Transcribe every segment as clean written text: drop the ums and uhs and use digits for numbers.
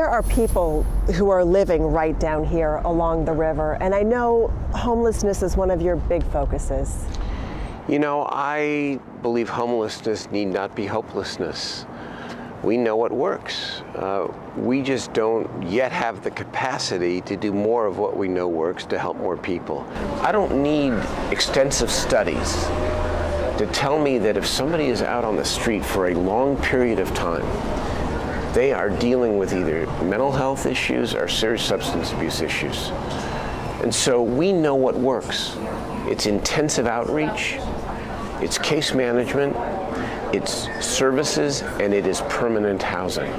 There are people who are living right down here along the river, and I know homelessness is one of your big focuses. You know, I believe homelessness need not be hopelessness. We know what works. We just don't yet have the capacity to do more of what we know works to help more people. I don't need extensive studies to tell me that if somebody is out on the street for a long period of time, they are dealing with either mental health issues or serious substance abuse issues. And so we know what works. It's intensive outreach, it's case management, it's services, and it is permanent housing.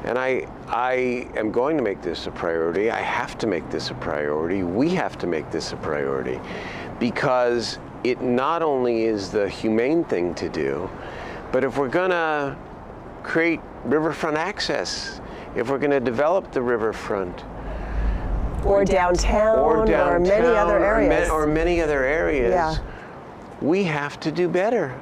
And I am going to make this a priority. I have to make this a priority. We have to make this a priority, because it not only is the humane thing to do, but if we're gonna create riverfront access, if we're gonna develop the riverfront, or downtown, or many other areas. Or many other areas, yeah. We have to do better.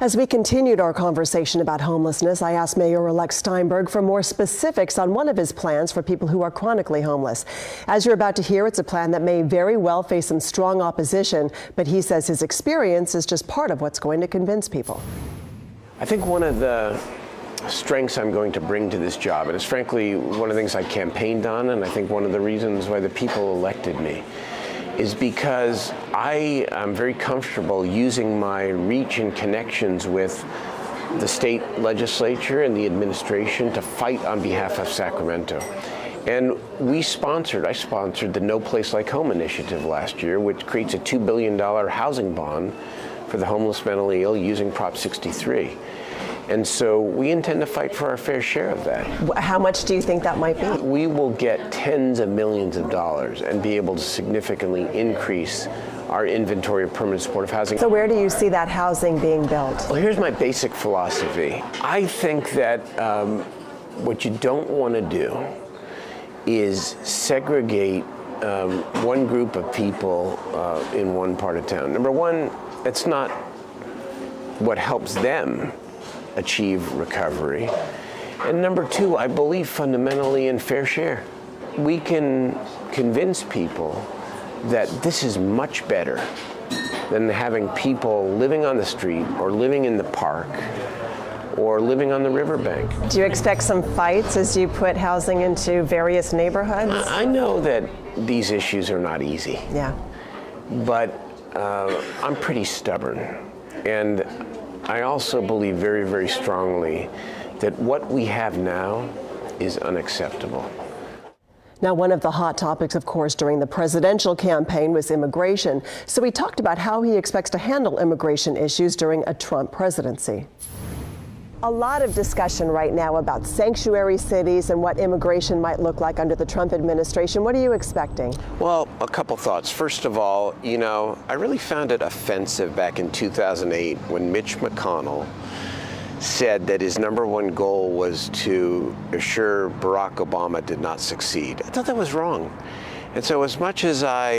As we continued our conversation about homelessness, I asked Mayor-elect Steinberg for more specifics on one of his plans for people who are chronically homeless. As you're about to hear, it's a plan that may very well face some strong opposition, but he says his experience is just part of what's going to convince people. I think one of the strengths I'm going to bring to this job, and it's frankly one of the things I campaigned on, and I think one of the reasons why the people elected me, is because I am very comfortable using my reach and connections with the state legislature and the administration to fight on behalf of Sacramento. And I sponsored the No Place Like Home initiative last year, which creates a $2 billion housing bond for the homeless mentally ill using Prop 63. And so we intend to fight for our fair share of that. How much do you think that might be? We will get tens of millions of dollars and be able to significantly increase our inventory of permanent supportive housing. So where do you see that housing being built? Well, here's my basic philosophy. I think that what you don't want to do is segregate one group of people in one part of town. Number one, it's not what helps them achieve recovery. And number two, I believe fundamentally in fair share. We can convince people that this is much better than having people living on the street or living in the park or living on the riverbank. Do you expect some fights as you put housing into various neighborhoods? I know that these issues are not easy. Yeah. But I'm pretty stubborn. And I also believe very, very strongly that what we have now is unacceptable. Now, one of the hot topics, of course, during the presidential campaign was immigration. So he talked about how he expects to handle immigration issues during a Trump presidency. A lot of discussion right now about sanctuary cities and what immigration might look like under the Trump administration. What are you expecting? Well, a couple thoughts. First of all, you know, I really found it offensive back in 2008 when Mitch McConnell said that his number one goal was to assure Barack Obama did not succeed. I thought that was wrong. And so as much as I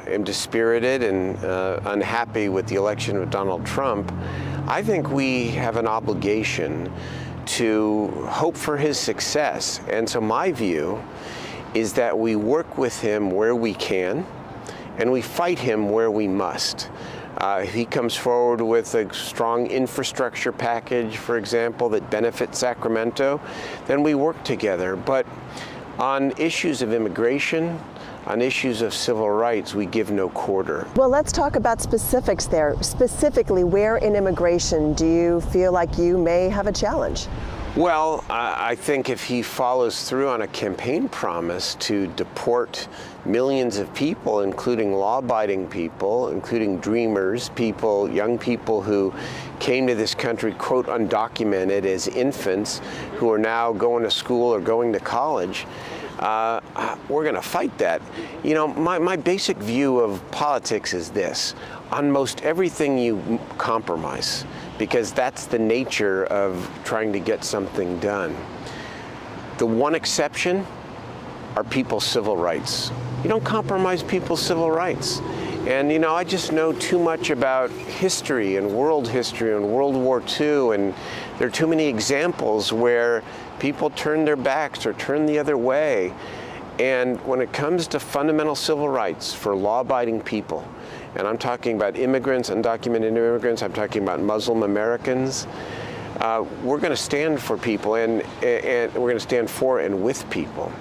am dispirited and unhappy with the election of Donald Trump, I think we have an obligation to hope for his success. And so my view is that we work with him where we can, and we fight him where we must. If he comes forward with a strong infrastructure package, for example, that benefits Sacramento, then we work together. But on issues of immigration, on issues of civil rights, we give no quarter. Well, let's talk about specifics there. Specifically, where in immigration do you feel like you may have a challenge? Well, I think if he follows through on a campaign promise to deport millions of people, including law-abiding people, including dreamers, people, young people who came to this country, quote, undocumented as infants, who are now going to school or going to college, we're going to fight that. You know, my basic view of politics is this. On most everything you compromise, because that's the nature of trying to get something done. The one exception are people's civil rights. You don't compromise people's civil rights. And you know, I just know too much about history and World War II, and there are too many examples where people turn their backs or turn the other way. And when it comes to fundamental civil rights for law-abiding people, and I'm talking about immigrants, undocumented immigrants, I'm talking about Muslim Americans, we're going to stand for people, and we're going to stand for and with people.